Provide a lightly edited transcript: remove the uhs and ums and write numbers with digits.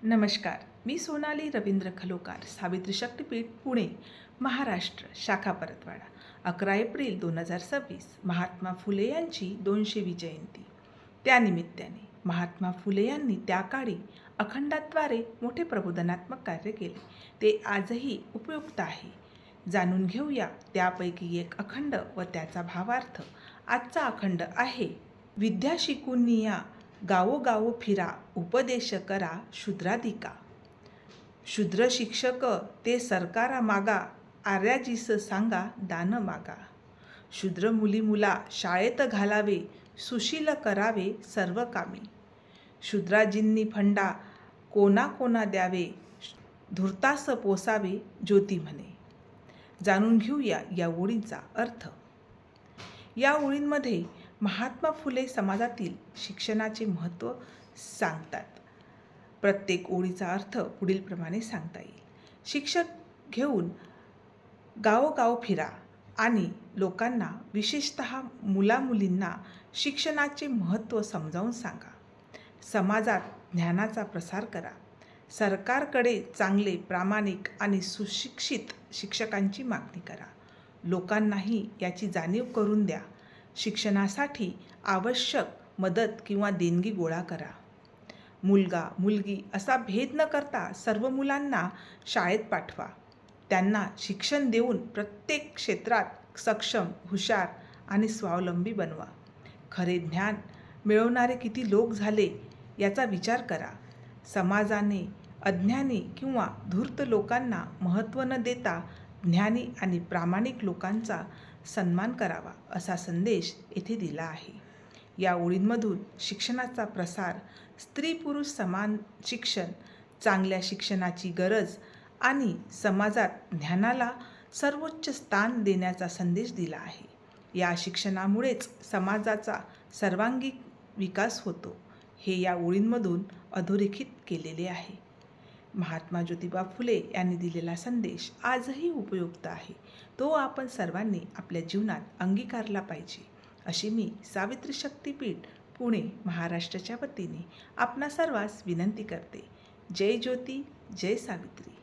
नमस्कार. मी सोनाली रवींद्र खलोकार, सावित्री शक्तीपीठ, पुणे, महाराष्ट्र, शाखा परतवाडा. 11 एप्रिल 2026 महात्मा फुले यांची 200वी जयंती. त्यानिमित्ताने महात्मा फुले यांनी त्या काळी अखंडाद्वारे मोठे प्रबोधनात्मक कार्य केले. ते आजही उपयुक्त आहे. जाणून घेऊया त्यापैकी एक अखंड व त्याचा भावार्थ. आजचा अखंड आहे: विद्या शिकून या गावोगाव फिरा, उपदेश करा शूद्राधिका. शूद्र शिक्षक ते सरकारा मागा, आर्याजीस सांगा दान मागा. शूद्र मुली मुला शाळेत घालावे, सुशील करावे सर्व कामी. शूद्राजींनी फंडा कोणा कोणा द्यावे, धूर्तास पोसावे ज्योती म्हणे. जाणून घेऊया या ओळींचा अर्थ. या ओळींमध्ये महात्मा फुले समाजातील शिक्षणाचे महत्त्व सांगतात. प्रत्येक ओळीचा अर्थ पुढीलप्रमाणे सांगता येईल. शिक्षक घेऊन गावोगाव फिरा आणि लोकांना, विशेषतः मुलामुलींना शिक्षणाचे महत्त्व समजावून सांगा. समाजात ज्ञानाचा प्रसार करा. सरकारकडे चांगले, प्रामाणिक आणि सुशिक्षित शिक्षकांची मागणी करा. लोकांनाही याची जाणीव करून द्या. शिक्षणासाठी आवश्यक मदत किंवा देणगी गोळा करा. मुलगा मुलगी असा भेद न करता सर्व मुलांना शाळेत पाठवा. त्यांना शिक्षण देऊन प्रत्येक क्षेत्रात सक्षम, हुशार आणि स्वावलंबी बनवा. खरे ज्ञान मिळवणारे किती लोक झाले याचा विचार करा. समाजाने अज्ञानी किंवा धूर्त लोकांना महत्त्व न देता ज्ञानी आणि प्रामाणिक लोकांचा सन्मान करावा, असा संदेश येथे दिला आहे. या ओळींमधून शिक्षणाचा प्रसार, स्त्री पुरुष समान शिक्षण, चांगल्या शिक्षणाची गरज आणि समाजात ज्ञानाला सर्वोच्च स्थान देण्याचा संदेश दिला आहे. या शिक्षणामुळेच समाजाचा सर्वांगीण विकास होतो, हे या ओळींमधून अधोरेखित केलेले आहे. महात्मा ज्योतिबा फुले यांनी दिलेला संदेश आजही उपयुक्त आहे. तो आपण सर्वांनी आपल्या जीवनात अंगीकारला पाहिजे, अशी मी सावित्री शक्तीपीठ, पुणे, महाराष्ट्राच्या वतीने आपणा सर्वांस विनंती करते. जय ज्योती, जय सावित्री.